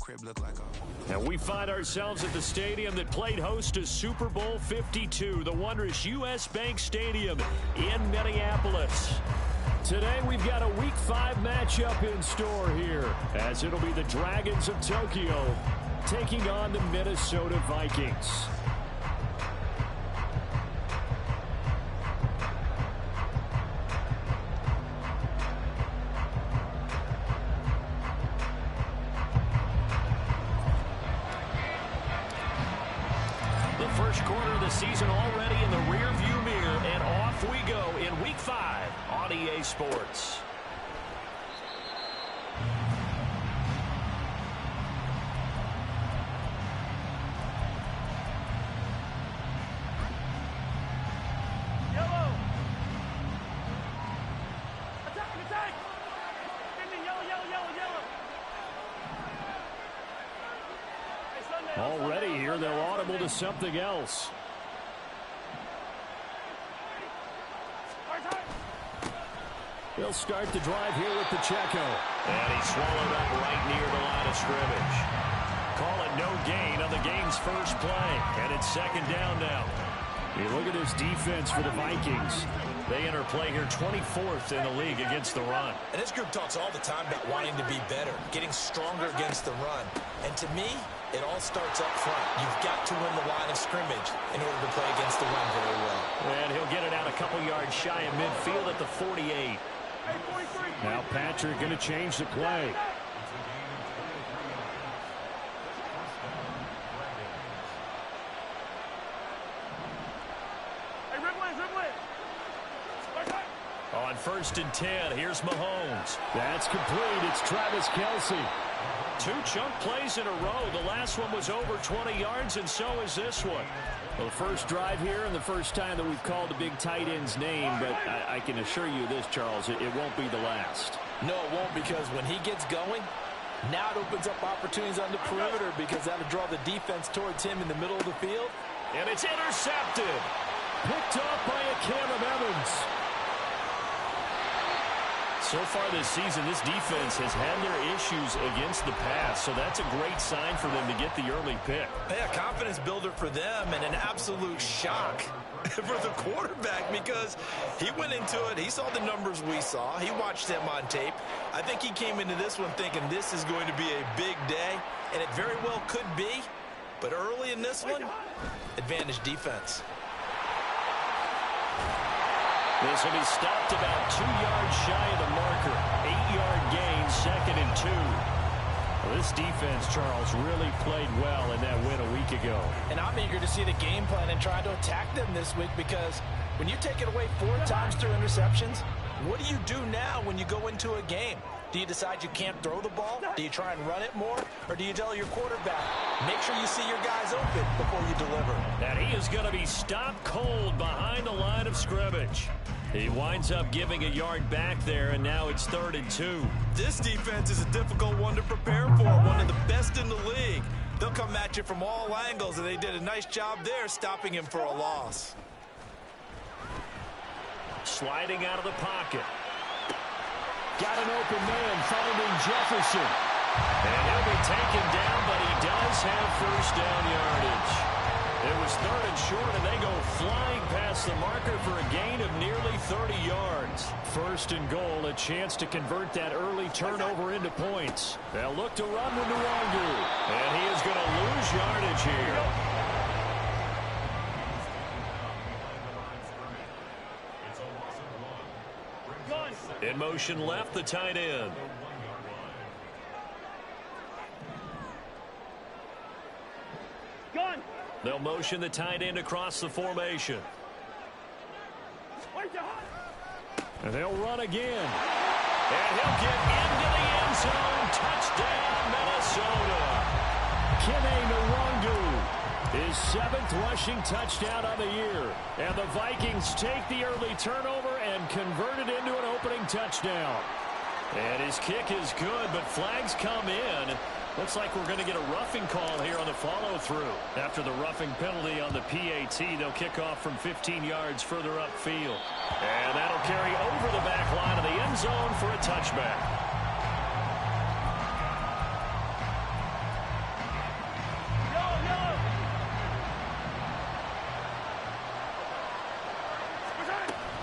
crib look like a... And we find ourselves at the stadium that played host to Super Bowl 52, the wondrous U.S. Bank Stadium in Minneapolis. Today we've got a Week 5 matchup in store here, as it'll be the Dragons of Tokyo taking on the Minnesota Vikings. First quarter of the season already in the rearview mirror, and off we go in Week 5 on EA Sports. Yellow! Attack! Attack! Yellow, yellow, yellow, yellow! Already here, they're audible to something else. They'll start the drive here with Pacheco. And he's swallowed up right near the line of scrimmage. Call it no gain on the game's first play. And it's second down now. You look at this defense for the Vikings. They enter play here 24th in the league against the run. And this group talks all the time about wanting to be better, getting stronger against the run. And to me, it all starts up front. You've got to win the line of scrimmage in order to play against the run very well. And he'll get it out a couple yards shy of midfield at the 48. Now Patrick going to change the play. On 1st and 10, here's Mahomes. That's complete. It's Travis Kelce. 2 chunk plays in a row. The last one was over 20 yards, and so is this one. Well, the first drive here and the first time that we've called the big tight end's name, but I can assure you this, Charles, it won't be the last. No, it won't, because when he gets going, now it opens up opportunities on the perimeter, because that'll draw the defense towards him in the middle of the field. And it's intercepted. Picked off by a Cameron Evans. So far this season, this defense has had their issues against the pass, so that's a great sign for them to get the early pick. Yeah, confidence builder for them, and an absolute shock for the quarterback, because he went into it, he saw the numbers we saw, he watched them on tape. I think he came into this one thinking this is going to be a big day, and it very well could be, but early in this one, advantage defense. This will be stopped about 2 yards shy of the marker. 8-yard gain, 2nd and 2. Well, this defense, Charles, really played well in that win a week ago. And I'm eager to see the game plan and try to attack them this week, because when you take it away 4 times through interceptions, what do you do now when you go into a game? Do you decide you can't throw the ball? Do you try and run it more? Or do you tell your quarterback, make sure you see your guys open before you deliver? And he is going to be stopped cold behind the line of scrimmage. He winds up giving a yard back there, and now it's 3rd and 2. This defense is a difficult one to prepare for, one of the best in the league. They'll come at you from all angles, and they did a nice job there stopping him for a loss. Sliding out of the pocket. Got an open man, finding Jefferson. And he'll be taken down, but he does have first down yardage. It was 3rd and short, and they go flying past the marker for a gain of nearly 30 yards. 1st and goal, a chance to convert that early turnover into points. They'll look to run with Nwangu, and he is going to lose yardage here. In motion left, the tight end. Gun! They'll motion the tight end across the formation. And they'll run again. And he'll get into the end zone. Touchdown, Minnesota. Kene Nwangu, his 7th rushing touchdown on the year. And the Vikings take the early turnover and convert it into an opening touchdown. And his kick is good, but flags come in. Looks like we're going to get a roughing call here on the follow-through. After the roughing penalty on the PAT, they'll kick off from 15 yards further upfield. And that'll carry over the back line of the end zone for a touchback.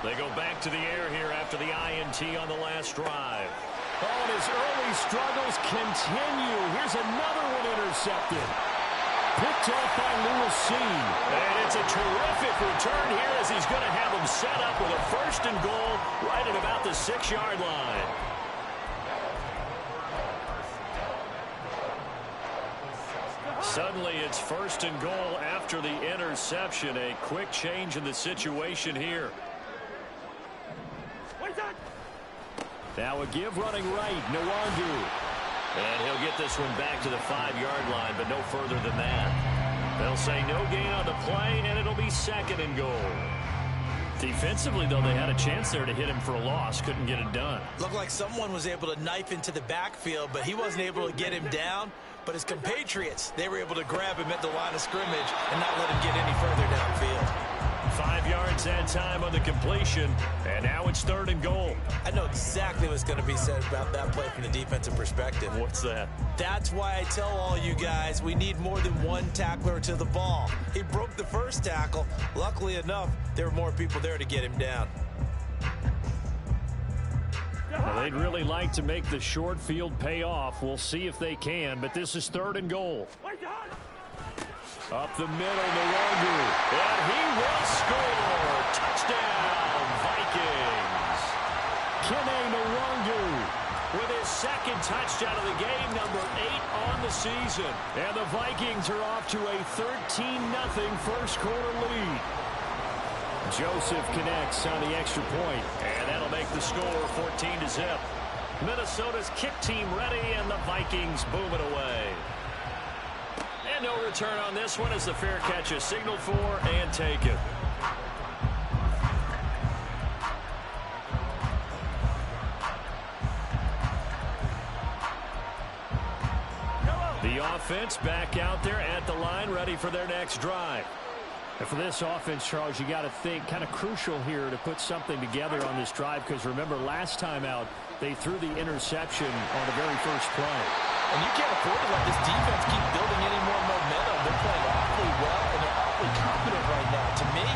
They go back to the air here after the INT on the last drive. Oh, and his early struggles continue. Here's another one intercepted. Picked off by Lewis C. And it's a terrific return here as he's going to have him set up with a 1st and goal right at about the 6-yard line. Suddenly it's 1st and goal after the interception. A quick change in the situation here. Now a give running right, Nwangu. And he'll get this one back to the 5-yard line, but no further than that. They'll say no gain on the play, and it'll be 2nd and goal. Defensively, though, they had a chance there to hit him for a loss. Couldn't get it done. Looked like someone was able to knife into the backfield, but he wasn't able to get him down. But his compatriots, they were able to grab him at the line of scrimmage and not let him get any further downfield. 5 yards that time on the completion, and now it's 3rd and goal. I know exactly what's going to be said about that play from the defensive perspective. What's that? That's why I tell all you guys we need more than one tackler to the ball. He broke the first tackle. Luckily enough, there were more people there to get him down. Well, they'd really like to make the short field pay off. We'll see if they can, but this is 3rd and goal. Up the middle, Nwangu. And he will score. Touchdown, Vikings. Kene Nwangu with his 2nd touchdown of the game, number 8 on the season. And the Vikings are off to a 13-0 first quarter lead. Joseph connects on the extra point, and that'll make the score 14-0. Minnesota's kick team ready, and the Vikings boom it away. And no return on this one as the fair catch is signaled for and taken. The offense back out there at the line, ready for their next drive. And for this offense, Charles, you got to think kind of crucial here to put something together on this drive, because remember last time out they threw the interception on the very first play. And you can't afford to let this defense keep building any more momentum. They're playing awfully well, and they're awfully confident right now. To me,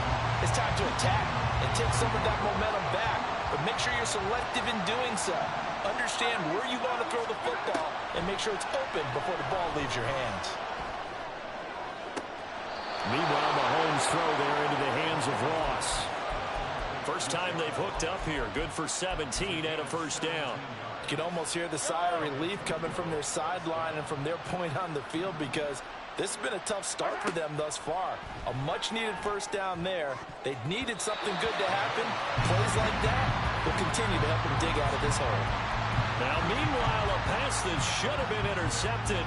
it's time to attack and take some of that momentum back. But make sure you're selective in doing so. Understand where you want to throw the football and make sure it's open before the ball leaves your hands. Meanwhile, Mahomes throw there into the hands of Ross. First time they've hooked up here. Good for 17 and a 1st down. You can almost hear the sigh of relief coming from their sideline and from their point on the field, because this has been a tough start for them thus far. A much-needed 1st down there. They needed something good to happen. Plays like that will continue to help them dig out of this hole. Now, meanwhile, a pass that should have been intercepted,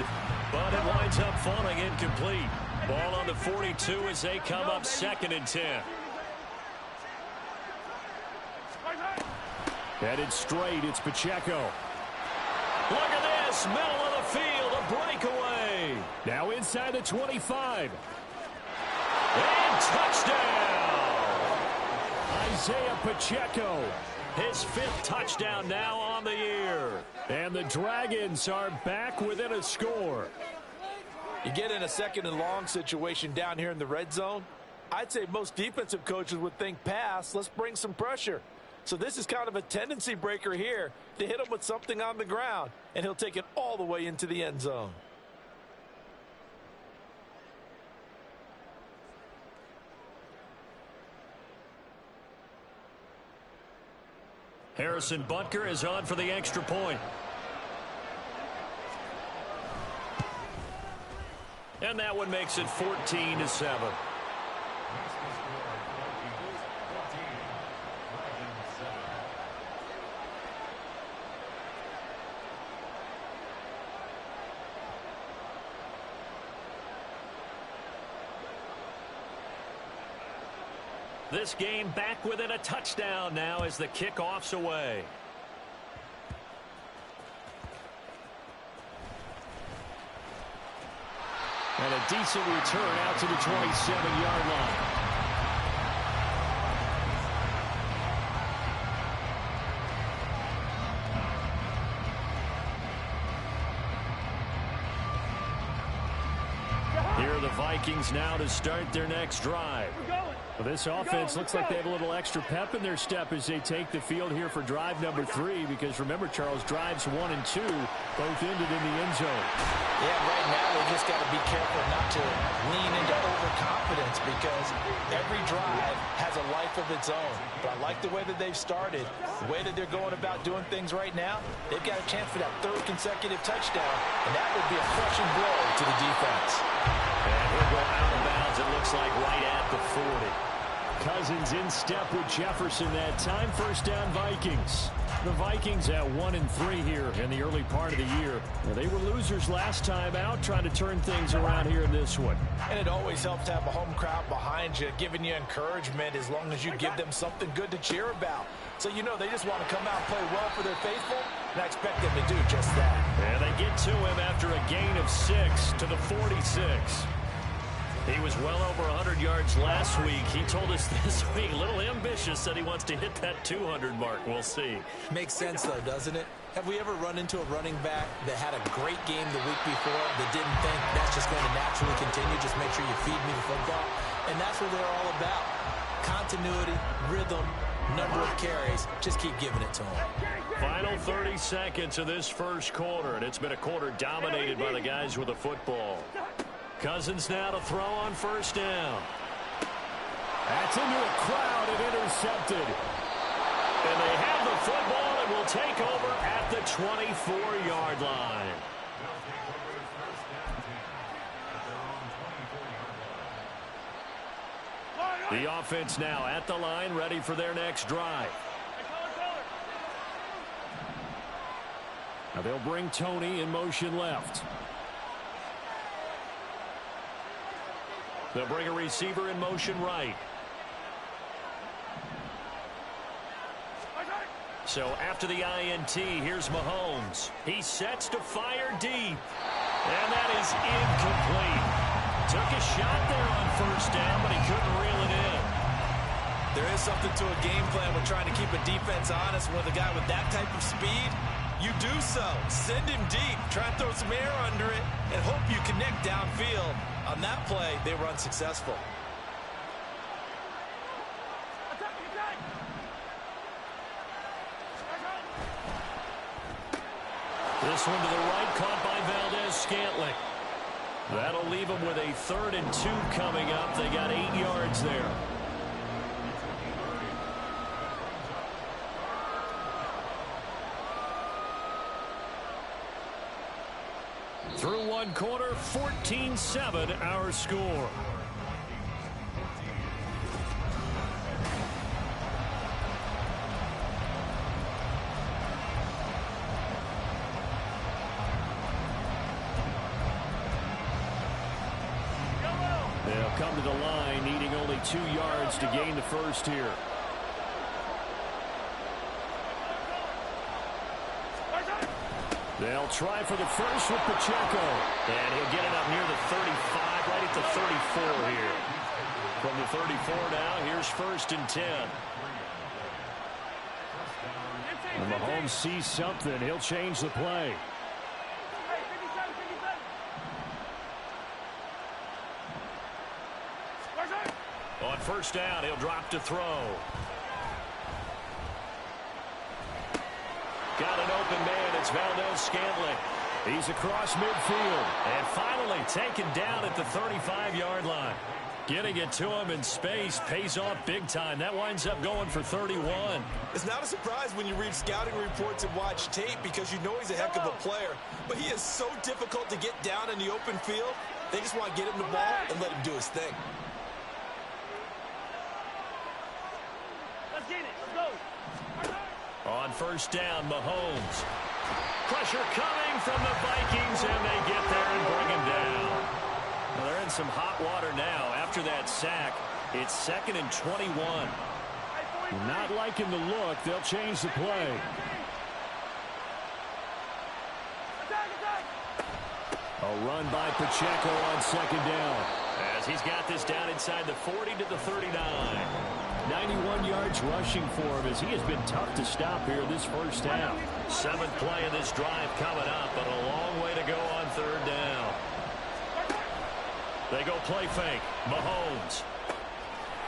but it winds up falling incomplete. Ball on the 42 as they come up 2nd and 10. Headed straight, it's Pacheco. Look at this, middle of the field, a breakaway. Now inside the 25. And touchdown! Isaiah Pacheco, his 5th touchdown now on the year. And the Dragons are back within a score. You get in a 2nd and long situation down here in the red zone, I'd say most defensive coaches would think pass, let's bring some pressure. So this is kind of a tendency breaker here to hit him with something on the ground, and he'll take it all the way into the end zone. Harrison Butker is on for the extra point. And that one makes it 14-7. This game back within a touchdown now as the kickoff's away. And a decent return out to the 27-yard line. Here are the Vikings now to start their next drive. Well, this offense looks like they have a little extra pep in their step as they take the field here for drive number 3, because remember, Charles, drives 1 and 2 both ended in the end zone. Yeah, right now they just got to be careful not to lean into overconfidence, because every drive has a life of its own. But I like the way that they've started, the way that they're going about doing things right now. They've got a chance for that 3rd consecutive touchdown, and that would be a crushing blow to the defense. And he'll go out of bounds, it looks like, right at the 40. Cousins in step with Jefferson that time. First down, Vikings. The Vikings at 1 and 3 here in the early part of the year. Now, they were losers last time out, trying to turn things around here in this one. And it always helps to have a home crowd behind you, giving you encouragement as long as you give them something good to cheer about. So you know they just want to come out and play well for their faithful, and I expect them to do just that. And they get to him after a gain of 6 to the 46. He was well over 100 yards last week. He told us this week, a little ambitious, said he wants to hit that 200 mark. We'll see. Makes sense, though, doesn't it? Have we ever run into a running back that had a great game the week before that didn't think that's just going to naturally continue? Just make sure you feed me the football. And that's what they're all about. Continuity, rhythm, number of carries. Just keep giving it to them. Final 30 seconds of this first quarter, and it's been a quarter dominated by the guys with the football. Cousins now to throw on first down. That's into a crowd and intercepted. And they have the football and will take over at the 24-yard line. The offense now at the line, ready for their next drive. Now they'll bring Tony in motion left. They'll bring a receiver in motion right. So after the INT, here's Mahomes. He sets to fire deep. And that is incomplete. Took a shot there on first down, but he couldn't reel it in. There is something to a game plan with trying to keep a defense honest with a guy with that type of speed. You do so. Send him deep. Try and throw some air under it and hope you connect downfield. On that play, they were unsuccessful. This one to the right, caught by Valdez-Scantling. That'll leave them with a 3rd and 2 coming up. They got 8 yards there. Through one quarter, 14-7 our score. They'll come to the line, needing only 2 yards to gain the first here. They'll try for the first with Pacheco. And he'll get it up near the 35, right at the 34 here. From the 34 now, here's 1st and 10. And Mahomes sees something. He'll change the play. On first down, he'll drop to throw. Got an open man. It's Valdez-Scantling. He's across midfield. And finally taken down at the 35-yard line. Getting it to him in space pays off big time. That winds up going for 31. It's not a surprise when you read scouting reports and watch tape, because you know he's a heck of a player. But he is so difficult to get down in the open field. They just want to get him the ball and let him do his thing. Let's get it. Let's go. On first down, Mahomes. Pressure coming from the Vikings, and they get there and bring him down. Well, they're in some hot water now. After that sack, it's 2nd and 21. Not liking the look. They'll change the play. A run by Pacheco on 2nd down, as he's got this down inside the 40 to the 39. 91 yards rushing for him, as he has been tough to stop here this first half. 7th play of this drive coming up, but a long way to go on 3rd down. They go play fake. Mahomes.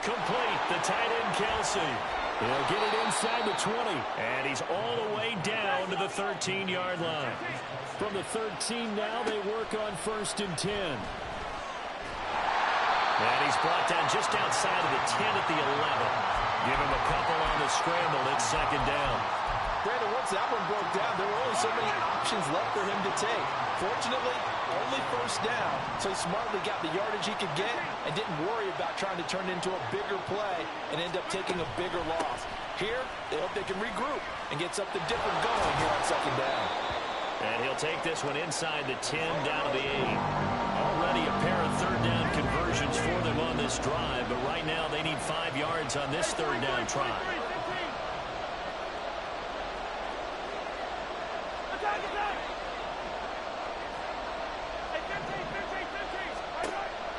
Complete. The tight end, Kelsey. He'll get it inside the 20. And he's all the way down to the 13-yard line. From the 13 now, they work on 1st and 10. And he's brought down just outside of the 10 at the 11. Give him a couple on the scramble. It's 2nd down. Brandon, once that one broke down, there were only so many options left for him to take. Fortunately, only 1st down, so he smartly got the yardage he could get and didn't worry about trying to turn it into a bigger play and end up taking a bigger loss. Here, they hope they can regroup and get something different going here on 2nd down. And he'll take this one inside the 10, down to the 8. Already a pair of 3rd down conversions for them on this drive, but right now they need 5 yards on this 3rd down try.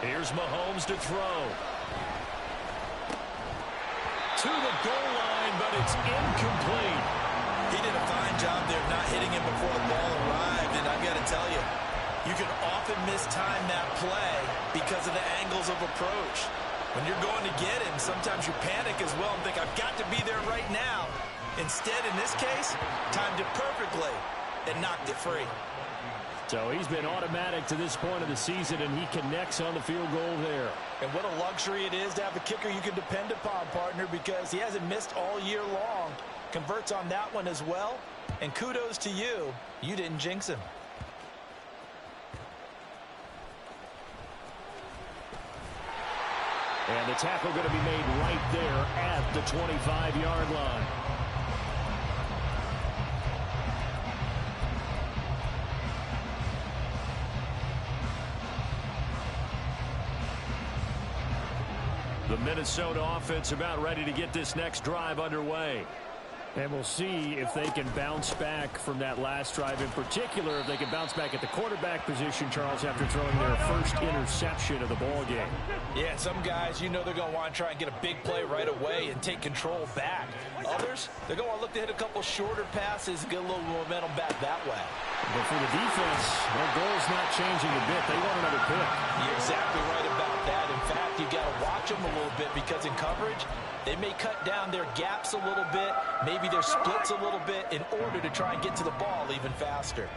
Here's Mahomes to throw. To the goal line, but it's incomplete. He did a fine job there not hitting him before the ball arrived, and I've got to tell you, you can often mistime that play because of the angles of approach. When you're going to get him, sometimes you panic as well and think, I've got to be there right now. Instead, in this case, timed it perfectly and knocked it free. So he's been automatic to this point of the season, and he connects on the field goal there. And what a luxury it is to have a kicker you can depend upon, partner, because he hasn't missed all year long. Converts on that one as well. And kudos to you. You didn't jinx him. And the tackle going to be made right there at the 25-yard line. The Minnesota offense about ready to get this next drive underway. And we'll see if they can bounce back from that last drive. In particular, if they can bounce back at the quarterback position, Charles, after throwing their first interception of the ball game. Yeah, some guys, you know they're going to want to try and get a big play right away and take control back. Others, they're going to look to hit a couple shorter passes and get a little momentum back that way. But for the defense, their goal's not changing a bit. They want another pick. You're exactly right about that. In fact, you got to watch them a little bit because in coverage, they may cut down their gaps a little bit, maybe their splits a little bit in order to try and get to the ball even faster.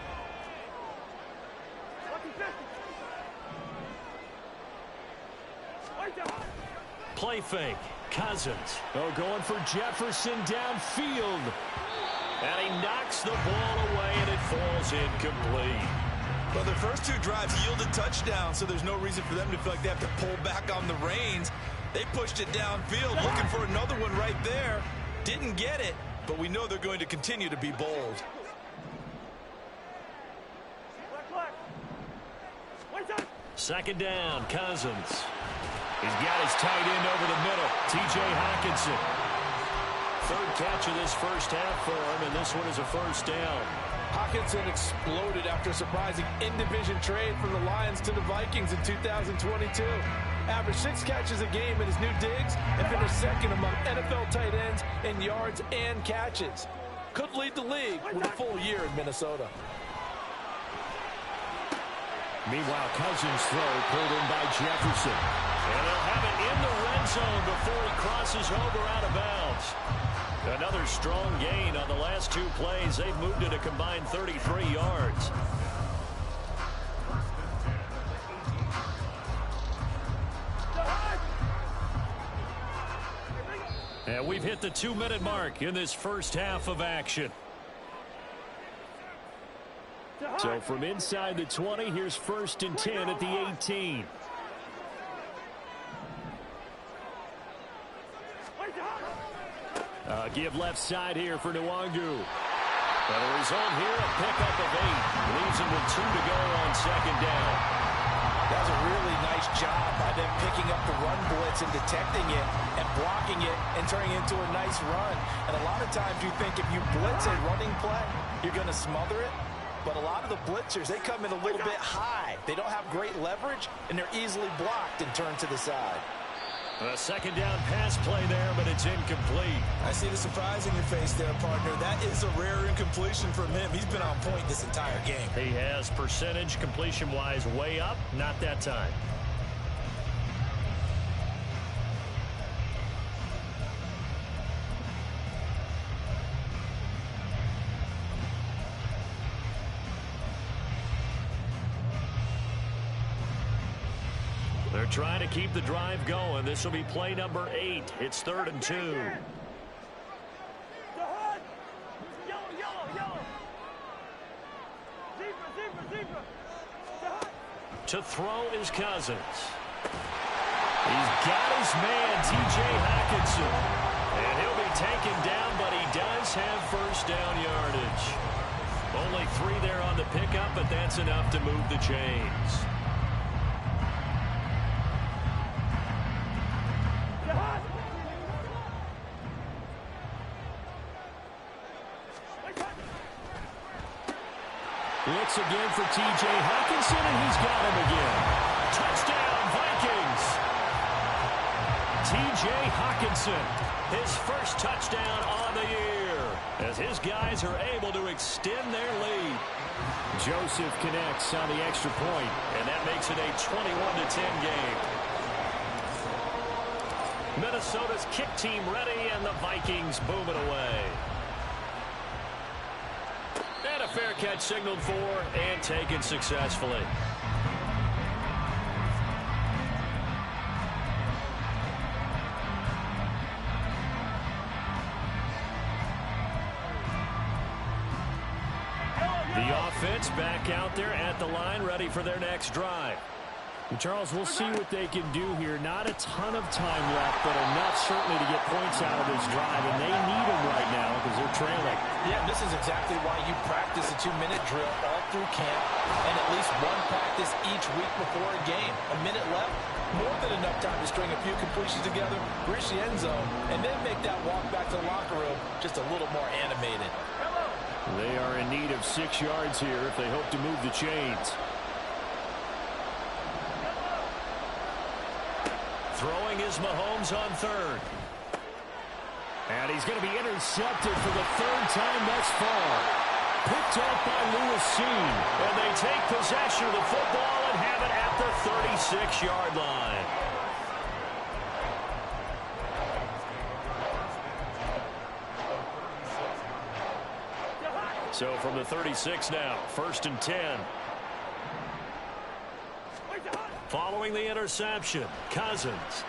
Play fake. Cousins. Oh, going for Jefferson downfield. And he knocks the ball away, and it falls incomplete. Well, their first 2 drives yielded touchdowns, so there's no reason for them to feel like they have to pull back on the reins. They pushed it downfield, looking for another one right there. Didn't get it, but we know they're going to continue to be bold. Second down, Cousins. He's got his tight end over the middle, T.J. Hockenson. 3rd catch of this first half for him, and this one is a 1st down. Hockenson exploded after a surprising in-division trade from the Lions to the Vikings in 2022. Averaged 6 catches a game in his new digs and finished 2nd among NFL tight ends in yards and catches. Could lead the league with a full year in Minnesota. Meanwhile, Cousins' throw pulled in by Jefferson. And they'll have it in the red zone before he crosses over out of bounds. Another strong gain on the last 2 plays. They've moved it a combined 33 yards. And we've hit the 2-minute mark in this first half of action. So from inside the 20, here's 1st and 10 at the 18. Give left side here for Nwangu. And the result here, a pickup of 8. Leaves him with 2 to go on 2nd down. That was a really nice job by them picking up the run blitz and detecting it and blocking it and turning it into a nice run. And a lot of times you think if you blitz a running play, you're going to smother it. But a lot of the blitzers, they come in a little bit high. They don't have great leverage, and they're easily blocked and turned to the side. A 2nd down pass play there, but it's incomplete. I see the surprise in your face there, partner. That is a rare incompletion from him. He's been on point this entire game. He has percentage completion-wise way up. Not that time. They're trying to keep the drive going. This will be play number 8. It's 3rd and 2. Yellow, yellow. Zebra. To throw is Cousins. He's got his man, T.J. Hockenson. And he'll be taken down, but he does have first down yardage. Only 3 there on the pickup, but that's enough to move the chains. Blitz again for T.J. Hockenson, and he's got him again. Touchdown, Vikings! T.J. Hockenson, his first touchdown on the year, as his guys are able to extend their lead. Joseph connects on the extra point, and that makes it a 21-10 game. Minnesota's kick team ready, and the Vikings boom it away. And a fair catch signaled for and taken successfully. The offense back out there at the line, ready for their next drive. Charles, we'll see what they can do here. Not a ton of time left, but enough certainly to get points out of this drive, and they need them right now because they're trailing. Yeah, this is exactly why you practice a 2-minute drill all through camp and at least one practice each week before a game. A minute left, more than enough time to string a few completions together, reach the end zone, and then make that walk back to the locker room just a little more animated. They are in need of 6 yards here if they hope to move the chains. Throwing is Mahomes on 3rd. And he's going to be intercepted for the 3rd time thus far. Picked up by Lewis Seen. And they take possession of the football and have it at the 36-yard line. So from the 36 now, 1st and 10. Following the interception, Cousins.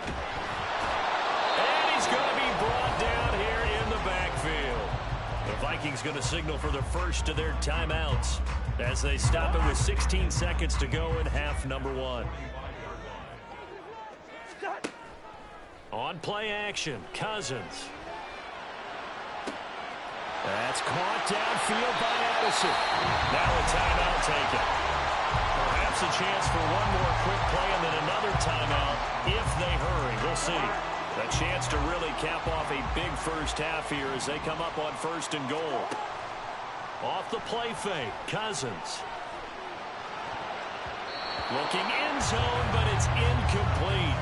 And he's going to be brought down here in the backfield. The Vikings going to signal for the first of their timeouts as they stop it with 16 seconds to go in half number 1. On play action, Cousins. That's caught downfield by Addison. Now a timeout taken. Perhaps a chance for one more quick play and then another timeout if they hurry. We'll see. A chance to really cap off a big first half here as they come up on 1st and goal. Off the play fake, Cousins. Looking end zone, but it's incomplete.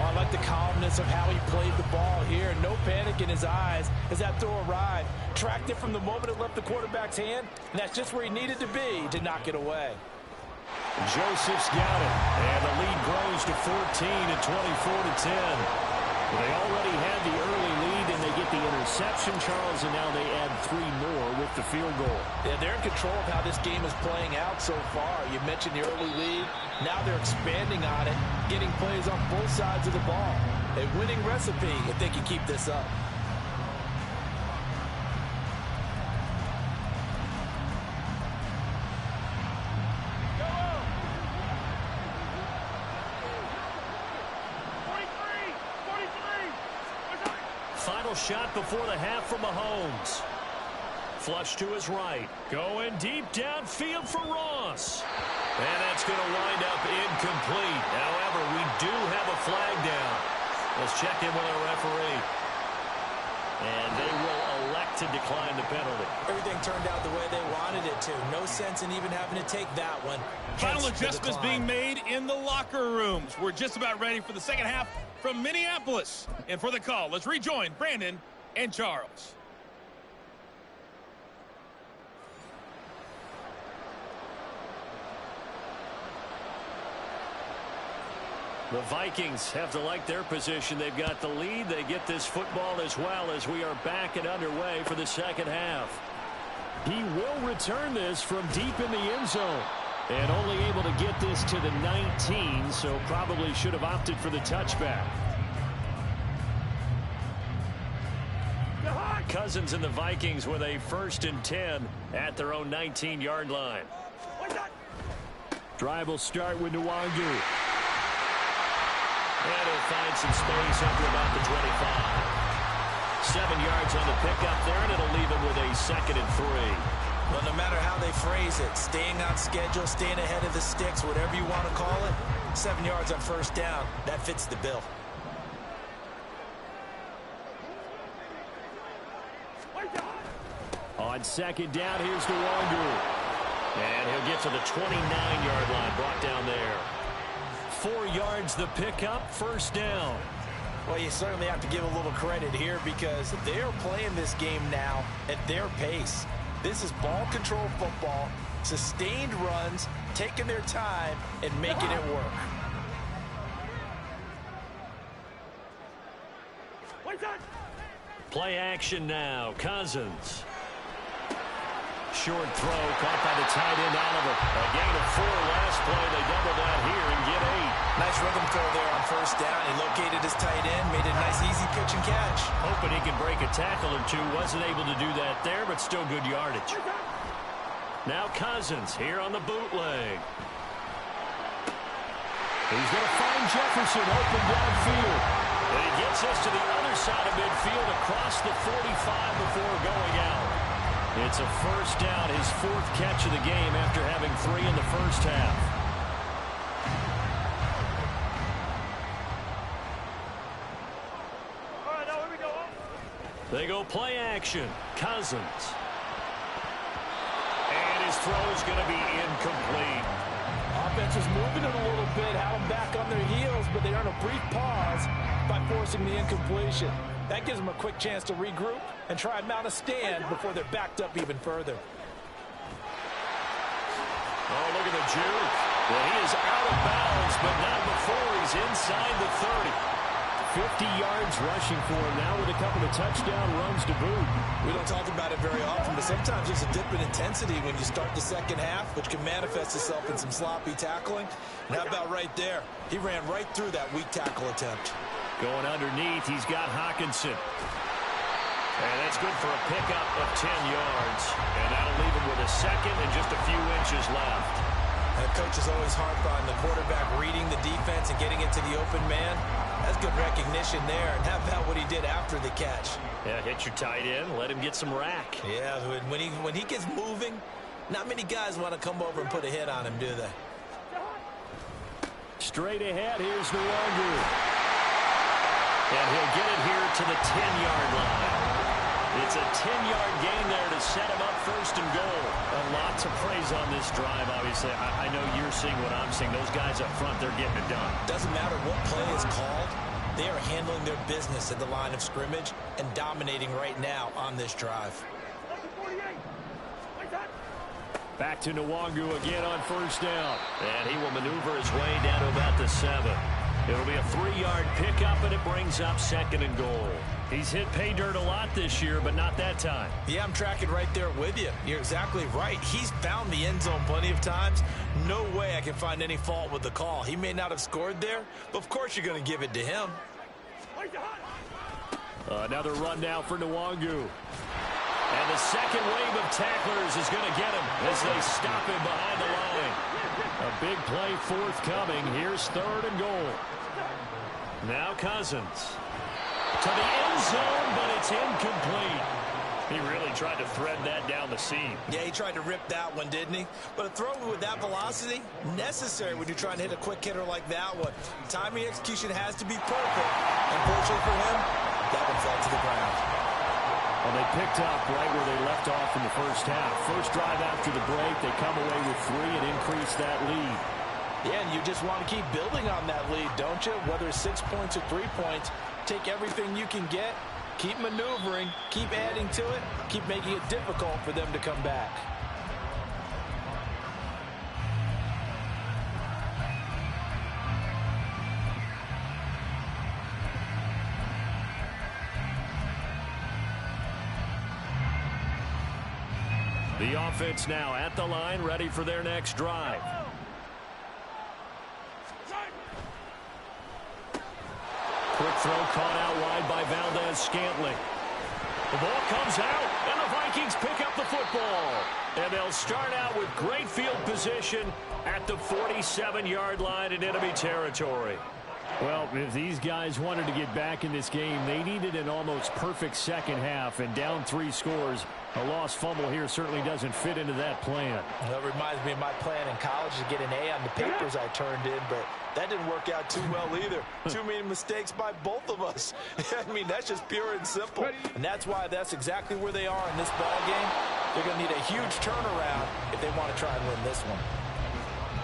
Oh, I like the calmness of how he played the ball here. No panic in his eyes as that throw arrived. Tracked it from the moment it left the quarterback's hand, and that's just where he needed to be to knock it away. Joseph's got it, and the lead grows to 14 at 24-10. They already had the early lead, and they get the interception, Charles, and now they add 3 more with the field goal. Yeah, they're in control of how this game is playing out so far. You mentioned the early lead. Now they're expanding on it, getting plays on both sides of the ball. A winning recipe if they can keep this up. Final shot before the half from Mahomes. Flush to his right. Going deep downfield for Ross. And that's going to wind up incomplete. However, we do have a flag down. Let's check in with our referee. And they will elect to decline the penalty. Everything turned out the way they wanted it to. No sense in even having to take that one. Final adjustments being made in the locker rooms. We're just about ready for the second half from Minneapolis. And for the call, let's rejoin Brandon and Charles. The Vikings have to like their position. They've got the lead. They get this football as well as we are back and underway for the second half. He will return this from deep in the end zone. And only able to get this to the 19, so probably should have opted for the touchback. Cousins and the Vikings with a 1st and 10 at their own 19-yard line. Drive will start with Nwangu. And he'll find some space up to about the 25. 7 yards on the pickup there, and it'll leave him with a 2nd and 3. Well, no matter how they phrase it, staying on schedule, staying ahead of the sticks, whatever you want to call it, 7 yards on 1st down, that fits the bill. On 2nd down, here's Nwangu. And he'll get to the 29-yard line, brought down there. 4 yards the pickup, 1st down. Well, you certainly have to give a little credit here because they are playing this game now at their pace. This is ball control football, sustained runs, taking their time, and making it work. Play action now. Cousins. Short throw caught by the tight end Oliver. A gain of 4 last play. They double that here and get 8. Nice rhythm throw there on 1st down. He located his tight end, made a nice easy pitch and catch. Hoping he can break a tackle or two. Wasn't able to do that there, but still good yardage. Now Cousins here on the bootleg. He's going to find Jefferson open downfield. And he gets us to the other side of midfield across the 45 before going out. It's a 1st down, his 4th catch of the game after having 3 in the 1st half. All right, now here we go. They go play action. Cousins. And his throw is going to be incomplete. Offense is moving it a little bit, have them back on their heels, but they earn a brief pause by forcing the incompletion. That gives them a quick chance to regroup and try and mount a stand before they're backed up even further. Oh, look at the juke. Well, he is out of bounds, but not before he's inside the 30. 50 yards rushing for him now with a couple of touchdown runs to boot. We don't talk about it very often, but sometimes there's a dip in intensity when you start the 2nd half, which can manifest itself in some sloppy tackling. And how about right there? He ran right through that weak tackle attempt. Going underneath, he's got Hawkinson. And that's good for a pickup of 10 yards. And that'll leave him with a 2nd and just a few inches left. And coaches always harp on the quarterback reading the defense and getting it to the open man. That's good recognition there. And how about what he did after the catch? Yeah, hit your tight end, let him get some rack. Yeah, when he gets moving, not many guys want to come over and put a hit on him, do they? Straight ahead, here's Nwangu. And he'll get it here to the 10-yard line. It's a 10-yard gain there to set him up 1st and goal. A lot to praise on this drive, obviously. I know you're seeing what I'm seeing. Those guys up front, they're getting it done. Doesn't matter what play is called. They are handling their business at the line of scrimmage and dominating right now on this drive. Back to Nwangu again on 1st down. And he will maneuver his way down to about the 7. It'll be a 3-yard pickup, and it brings up 2nd and goal. He's hit pay dirt a lot this year, but not that time. Yeah, I'm tracking right there with you. You're exactly right. He's found the end zone plenty of times. No way I can find any fault with the call. He may not have scored there, but of course you're going to give it to him. Another run now for Nwangu. And the 2nd wave of tacklers is going to get him as they stop him behind the line. A big play forthcoming. Here's 3rd and goal. Now Cousins. To the end zone, but it's incomplete. He really tried to thread that down the seam. Yeah, he tried to rip that one, didn't he? But a throw with that velocity, necessary when you're trying to hit a quick hitter like that one. Timing execution has to be perfect. Unfortunately for him, that one fell to the ground. Well, they picked up right where they left off in the 1st half. First drive after the break, they come away with 3 and increase that lead. Yeah, and you just want to keep building on that lead, don't you? Whether it's 6 points or 3 points, take everything you can get, keep maneuvering, keep adding to it, keep making it difficult for them to come back. The offense now at the line, ready for their next drive. throw caught out wide by Valdez-Scantling. The ball comes out, and the Vikings pick up the football. And they'll start out with great field position at the 47-yard line in enemy territory. Well, if these guys wanted to get back in this game, they needed an almost perfect second half, and down 3 scores. A lost fumble here certainly doesn't fit into that plan. That reminds me of my plan in college to get an A on the papers I turned in, but that didn't work out too well either. Too many mistakes by both of us. I mean, that's just pure and simple. And that's why that's exactly where they are in this ball game. They're going to need a huge turnaround if they want to try and win this one.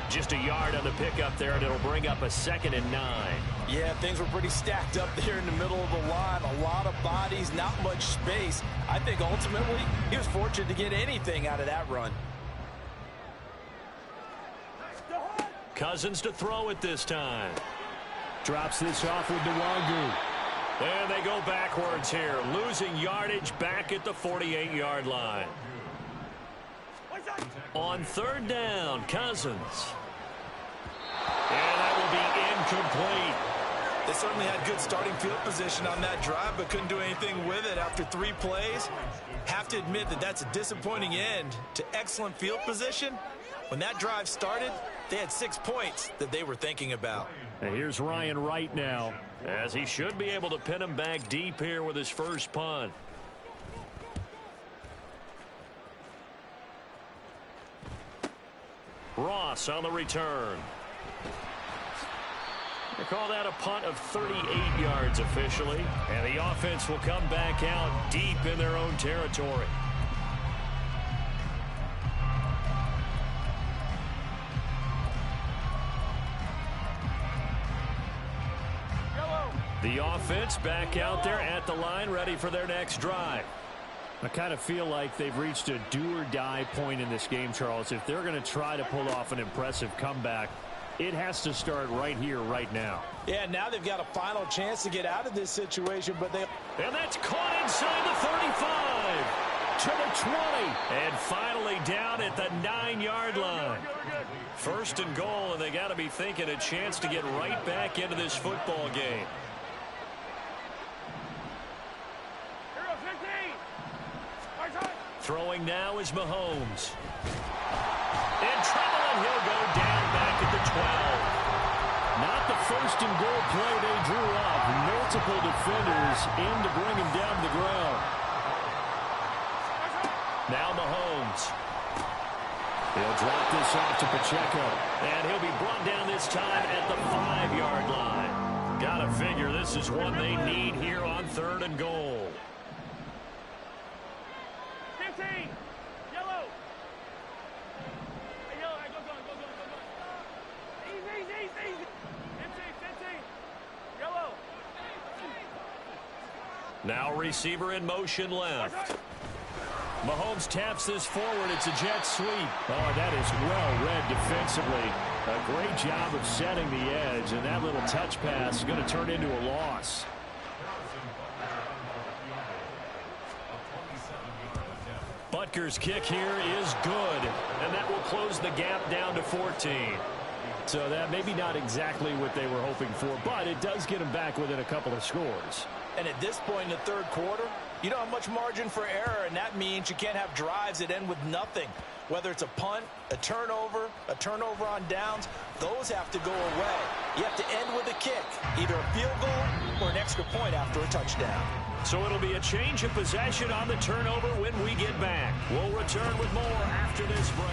Just a yard on the pickup there, and it'll bring up a 2nd and 9. Yeah, things were pretty stacked up there in the middle of the line. A lot of bodies, not much space. I think ultimately he was fortunate to get anything out of that run. Cousins to throw it this time. Drops this off with Nwangu. And they go backwards here, losing yardage back at the 48-yard line. On 3rd down, Cousins. And that will be incomplete. They certainly had good starting field position on that drive, but couldn't do anything with it after 3 plays. Have to admit that that's a disappointing end to excellent field position. When that drive started, they had 6 points that they were thinking about. And here's Ryan Wright now, as he should be able to pin him back deep here with his first punt. Ross on the return. They call that a punt of 38 yards officially. And the offense will come back out deep in their own territory. The offense back out there at the line, ready for their next drive. I kind of feel like they've reached a do-or-die point in this game, Charles. If they're going to try to pull off an impressive comeback, it has to start right here, right now. Yeah, now they've got a final chance to get out of this situation, but they... And that's caught inside the 35 to the 20. And finally down at the 9-yard line. 1st and goal, and they got to be thinking a chance to get right back into this football game. Throwing now is Mahomes. In trouble, and he'll go down back at the 12. Not the 1st and goal play they drew up. Multiple defenders in to bring him down to the ground. Now Mahomes. He'll drop this off to Pacheco. And he'll be brought down this time at the 5-yard line. Gotta figure this is one they need here on 3rd and goal. Yellow. Hey, yellow. Go. Easy. 15. Yellow. Now receiver in motion left. Mahomes taps this forward. It's a jet sweep. Oh, that is well read defensively. A great job of setting the edge, and that little touch pass is going to turn into a loss. Butker's kick here is good, and that will close the gap down to 14. So that maybe not exactly what they were hoping for, but it does get them back within a couple of scores. And at this point in the 3rd quarter, you don't have much margin for error, and that means you can't have drives that end with nothing. Whether it's a punt, a turnover on downs, those have to go away. You have to end with a kick, either a field goal or an extra point after a touchdown. So it'll be a change of possession on the turnover when we get back. We'll return with more after this break.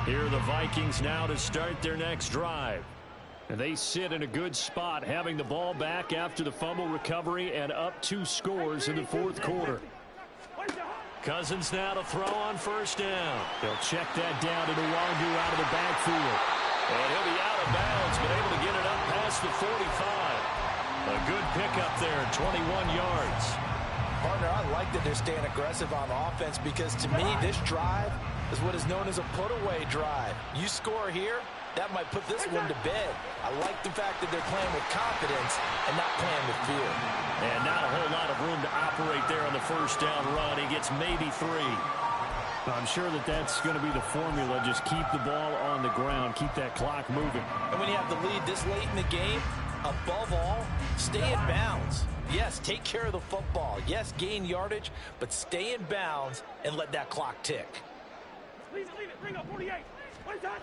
Here are the Vikings now to start their next drive. And they sit in a good spot, having the ball back after the fumble recovery and up 2 scores in the 4th quarter. Cousins now to throw on 1st down. They'll check that down to Nwangu out of the backfield. And he'll be out of bounds, but able to get it up past the 45. A good pickup there, 21 yards. Partner, I like that they're staying aggressive on offense because to me, this drive is what is known as a put-away drive. You score here, that might put this one to bed. I like the fact that they're playing with confidence and not playing with fear. And not a whole lot of room to operate there on the first down run. He gets maybe 3. I'm sure that that's going to be the formula. Just keep the ball on the ground. Keep that clock moving. And when you have the lead this late in the game, above all, stay in bounds. Yes, take care of the football. Yes, gain yardage, but stay in bounds and let that clock tick. Leave it. Bring up 48. What is that?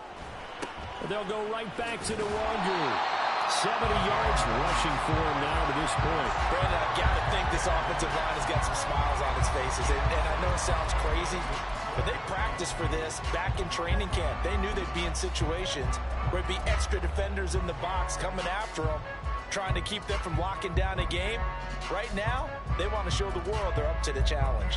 They'll go right back to Nwangu. 70 yards rushing for him now to this point. Brandon, I've got to think this offensive line has got some smiles on its faces. And I know it sounds crazy, but they practiced for this back in training camp. They knew they'd be in situations where it'd be extra defenders in the box coming after them, trying to keep them from locking down a game. Right now, they want to show the world they're up to the challenge.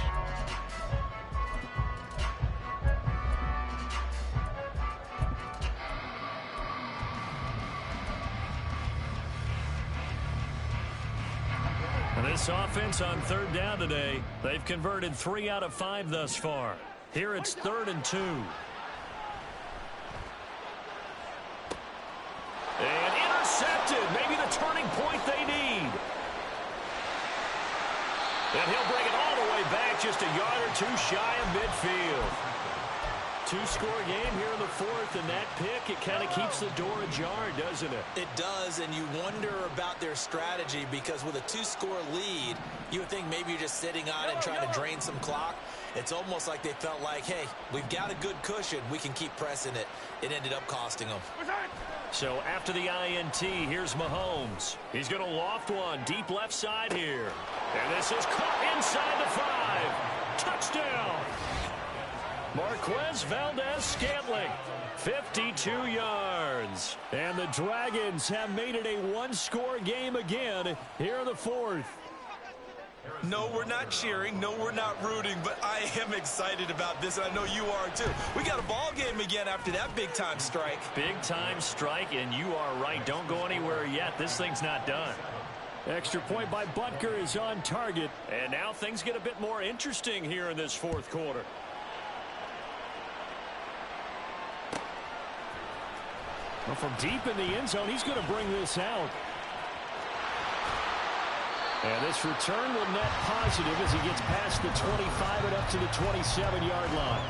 This offense on 3rd down today, they've converted 3 out of 5 thus far. Here it's 3rd and 2. And intercepted. Maybe the turning point they need. And he'll bring it all the way back, just a yard or 2 shy of midfield. 2-score game here in the 4th, and that pick, it kind of keeps the door ajar, doesn't it? It does, and you wonder about their strategy because with a 2-score lead, you would think maybe you're just sitting on it and trying to drain some clock. It's almost like they felt like, hey, we've got a good cushion. We can keep pressing it. It ended up costing them. So after the INT, here's Mahomes. He's going to loft one deep left side here. And this is caught inside the 5. Touchdown. Marquez Valdez-Scantling, 52 yards. And the Dragons have made it a 1-score game again here in the 4th. No, we're not cheering. No, we're not rooting, but I am excited about this, and I know you are too. We got a ball game again after that big-time strike. Big-time strike, and you are right. Don't go anywhere yet. This thing's not done. Extra point by Butker is on target. And now things get a bit more interesting here in this 4th quarter. Well, from deep in the end zone, he's going to bring this out. And this return will net positive as he gets past the 25 and up to the 27-yard line.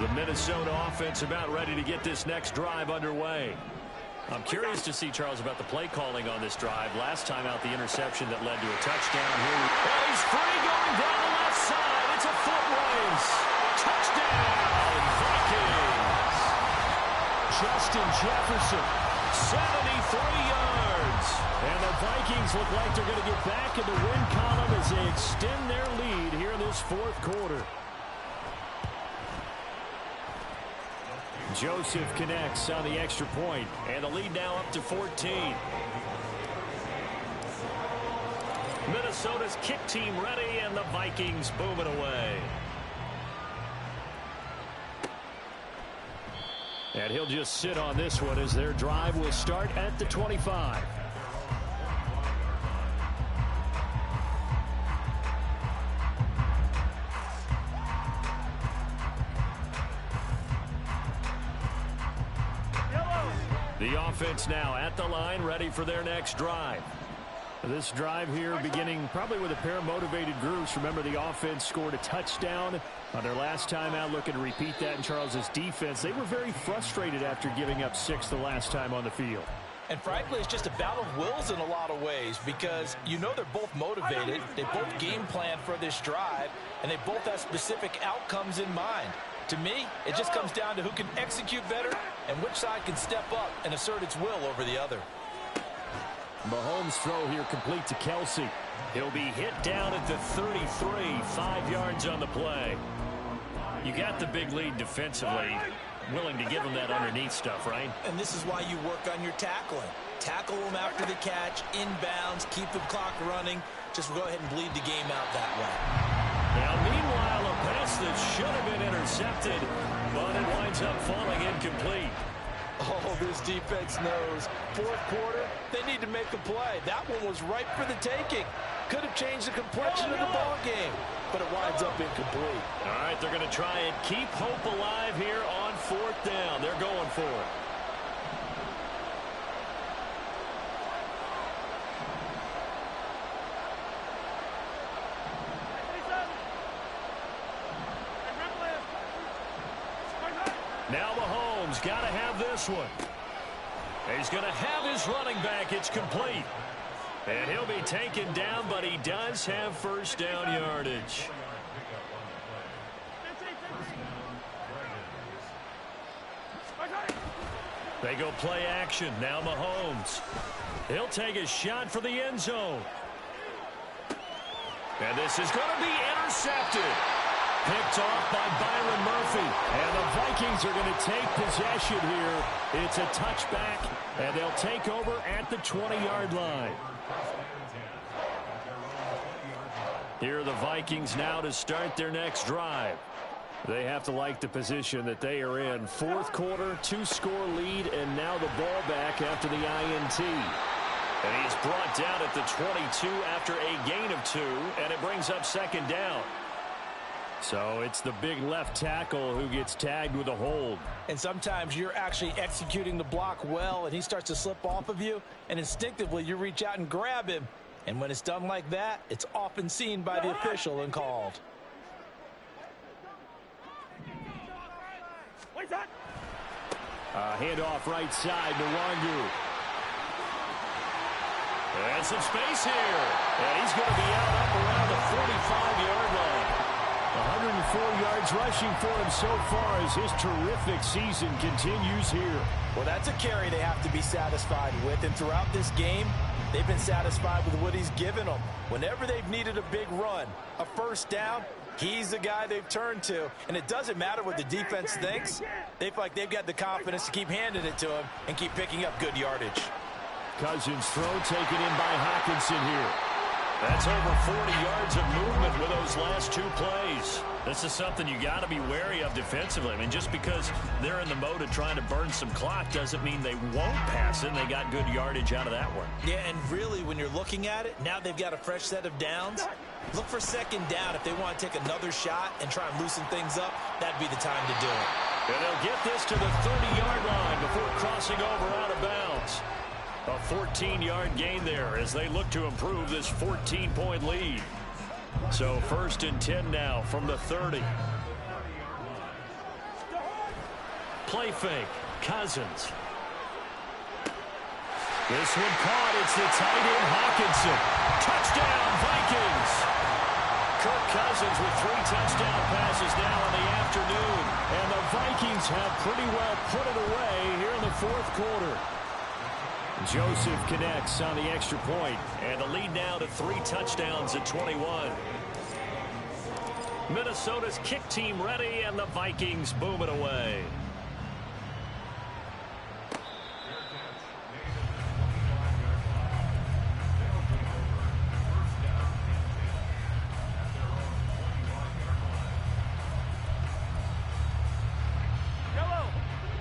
The Minnesota offense about ready to get this next drive underway. I'm curious to see, Charles, about the play calling on this drive. Last time out, the interception that led to a touchdown. Here, he's free going down the left side. It's a foot race. Touchdown, Vikings. Justin Jefferson, 73 yards. And the Vikings look like they're going to get back in the win column as they extend their lead here in this 4th quarter. Joseph connects on the extra point, and the lead now up to 14. Minnesota's kick team ready, and the Vikings boom it away. And he'll just sit on this one as their drive will start at the 25. The offense now at the line, ready for their next drive. This drive here beginning probably with a pair of motivated groups. Remember, the offense scored a touchdown on their last time out, looking to repeat that in Charles's defense. They were very frustrated after giving up 6 the last time on the field. And frankly, it's just a battle of wills in a lot of ways because you know they're both motivated. They both game plan for this drive, and they both have specific outcomes in mind. To me, it just comes down to who can execute better and which side can step up and assert its will over the other. Mahomes' throw here complete to Kelsey. He'll be hit down at the 33, 5 yards on the play. You got the big lead defensively. Willing to give him that underneath stuff, right? And this is why you work on your tackling. Tackle them after the catch, inbounds, keep the clock running. Just go ahead and bleed the game out that way. Now, meanwhile, a pass that should have been intercepted, but it winds up falling incomplete. Oh, this defense knows. Fourth quarter, they need to make a play. That one was ripe for the taking. Could have changed the complexion of the ball game, but it winds up incomplete. All right, they're going to try and keep hope alive here on fourth down. They're going for it. Now Mahomes got to have this one. He's going to have his running back. It's complete. And he'll be taken down, but he does have first down yardage. They go play action. Now Mahomes. He'll take a shot for the end zone. And this is going to be intercepted. Picked off by Byron Murphy. And the Vikings are going to take possession here. It's a touchback, and they'll take over at the 20-yard line. Here are the Vikings now to start their next drive. They have to like the position that they are in. Fourth quarter, 2-score lead, and now the ball back after the INT. And he's brought down at the 22 after a gain of 2, and it brings up second down. So it's the big left tackle who gets tagged with a hold. And sometimes you're actually executing the block well, and he starts to slip off of you, and instinctively you reach out and grab him. And when it's done like that, it's often seen by the official and called. Handoff right side to Wangu. And some space here. And he's going to be out up around the 45-yard line. 104 yards rushing for him so far as his terrific season continues here. Well, that's a carry they have to be satisfied with. And throughout this game, they've been satisfied with what he's given them. Whenever they've needed a big run, a first down, he's the guy they've turned to. And it doesn't matter what the defense thinks. They feel like they've got the confidence to keep handing it to him and keep picking up good yardage. Cousins' throw taken in by Hawkinson here. That's over 40 yards of movement with those last 2 plays. This is something you got to be wary of defensively. I mean, just because they're in the mode of trying to burn some clock doesn't mean they won't pass it. And they got good yardage out of that one. Yeah, and really, when you're looking at it, now they've got a fresh set of downs. Look for second down. If they want to take another shot and try and loosen things up, that'd be the time to do it. And they'll get this to the 30-yard line before crossing over out of bounds. A 14-yard gain there as they look to improve this 14-point lead. So first and 10 now from the 30. Play fake. Cousins. This one caught. It's the tight end Hawkinson. Touchdown, Vikings. Kirk Cousins with 3 touchdown passes now in the afternoon. And the Vikings have pretty well put it away here in the fourth quarter. Joseph connects on the extra point, and the lead now to 3 touchdowns at 21. Minnesota's kick team ready, and the Vikings boom it away.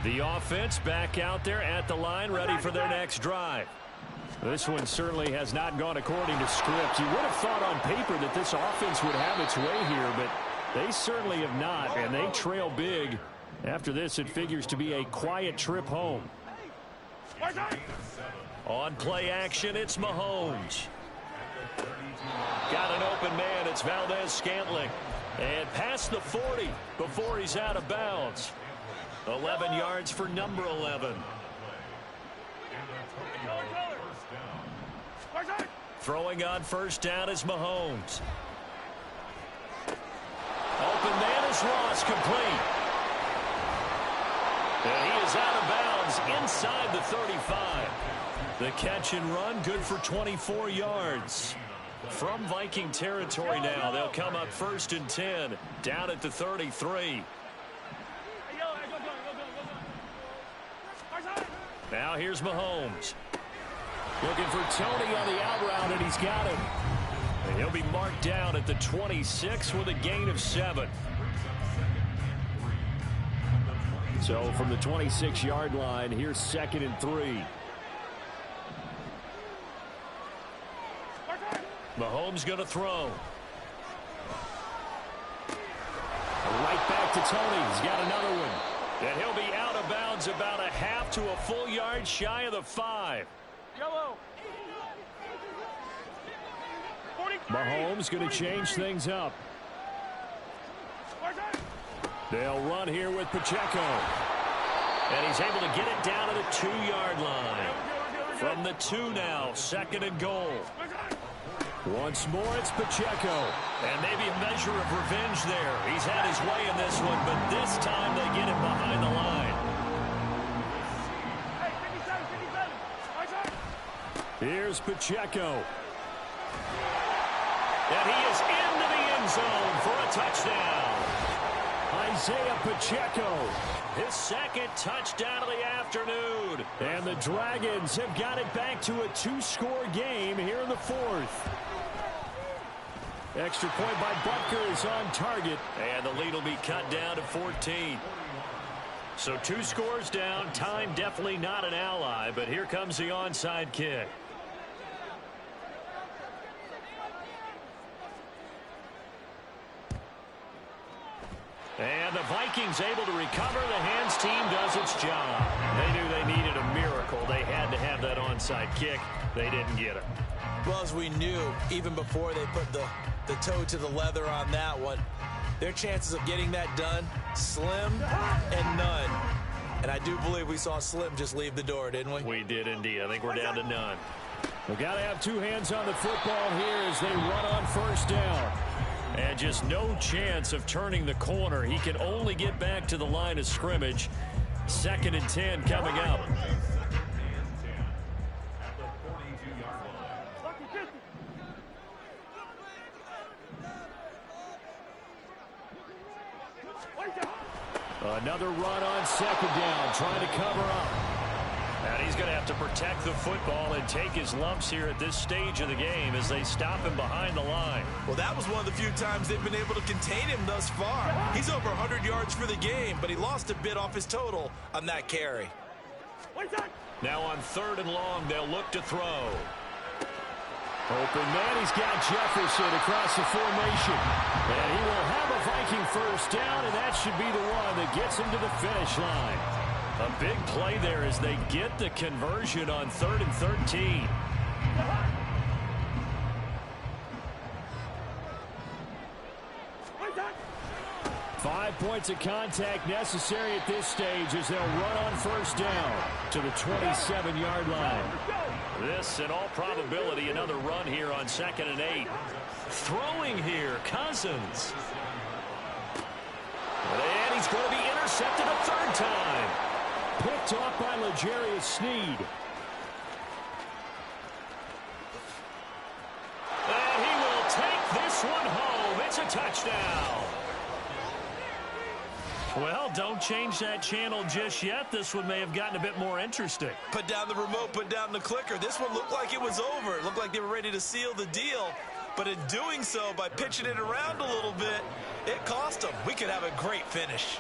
The offense back out there at the line, ready for their next drive. This one certainly has not gone according to script. You would have thought on paper that this offense would have its way here, but they certainly have not, and they trail big. After this, it figures to be a quiet trip home. On play action, it's Mahomes. Got an open man, it's Valdez-Scantling. And past the 40 before he's out of bounds. 11 yards for number 11. Throwing on first down is Mahomes. Open man is Ross, complete. And he is out of bounds inside the 35. The catch and run good for 24 yards. From Viking territory now, they'll come up first and 10, down at the 33. Now here's Mahomes. Looking for Tony on the out route, and he's got him. And he'll be marked down at the 26 with a gain of 7. So from the 26-yard line, here's 2nd and 3. Mahomes going to throw. Right back to Tony. He's got another one. And he'll be out of bounds about a half to a full yard shy of the 5. Yellow. Mahomes going to change things up. They'll run here with Pacheco. And he's able to get it down to the 2-yard line. From the 2 now, 2nd and goal. Once more, it's Pacheco. And maybe a measure of revenge there. He's had his way in this one, but this time they get him behind the line. Here's Pacheco. And he is into the end zone for a touchdown. Isaiah Pacheco. His 2nd touchdown of the afternoon. And the Dragons have got it back to a 2-score game here in the 4th. Extra point by Butker is on target. And the lead will be cut down to 14. So 2 scores down. Time definitely not an ally, but here comes the onside kick. And the Vikings able to recover. The hands team does its job. They knew they needed a miracle. They had to have that onside kick. They didn't get it. Well, as we knew, even before they put the toe to the leather on that one, their chances of getting that done, slim and none. And I do believe we saw Slim just leave the door, didn't we? We did indeed. I think we're down to none. We've got to have 2 hands on the football here as they run on 1st down. And just no chance of turning the corner. He can only get back to the line of scrimmage. 2nd and 10 coming up. Another run on 2nd down, trying to cover up. And he's going to have to protect the football and take his lumps here at this stage of the game as they stop him behind the line. Well, that was one of the few times they've been able to contain him thus far. He's over 100 yards for the game, but he lost a bit off his total on that carry. Now on 3rd and long, they'll look to throw. Open man, he's got Jefferson across the formation. And he will have a Viking 1st down, and that should be the one that gets him to the finish line. A big play there as they get the conversion on 3rd and 13. 5 points of contact necessary at this stage as they'll run on 1st down to the 27-yard line. This, in all probability, another run here on 2nd and 8. Throwing here, Cousins. And he's going to be intercepted a 3rd time. Picked off by L'Jarius Sneed. And he will take this one home. It's a touchdown. Well, don't change that channel just yet. This one may have gotten a bit more interesting. Put down the remote, put down the clicker. This one looked like it was over. It looked like they were ready to seal the deal. But in doing so, by pitching it around a little bit, it cost them. We could have a great finish.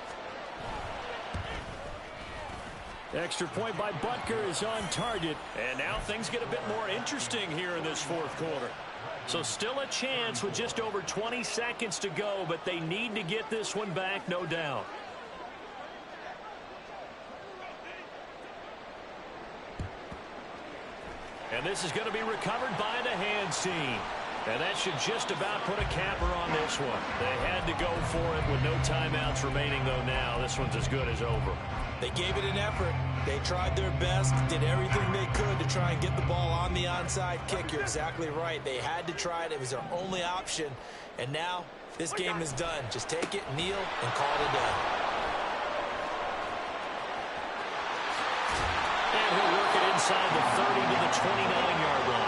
Extra point by Butker is on target. And now things get a bit more interesting here in this 4th quarter. So still a chance with just over 20 seconds to go, but they need to get this one back, no doubt. And this is going to be recovered by the hands team. And that should just about put a capper on this one. They had to go for it with no timeouts remaining, though now. This one's as good as over. They gave it an effort. They tried their best, did everything they could to try and get the ball on the onside kick. You're exactly right. They had to try it. It was their only option. And now this game is done. Just take it, kneel, and call it a day. And he'll work it inside the 30 to the 29-yard line.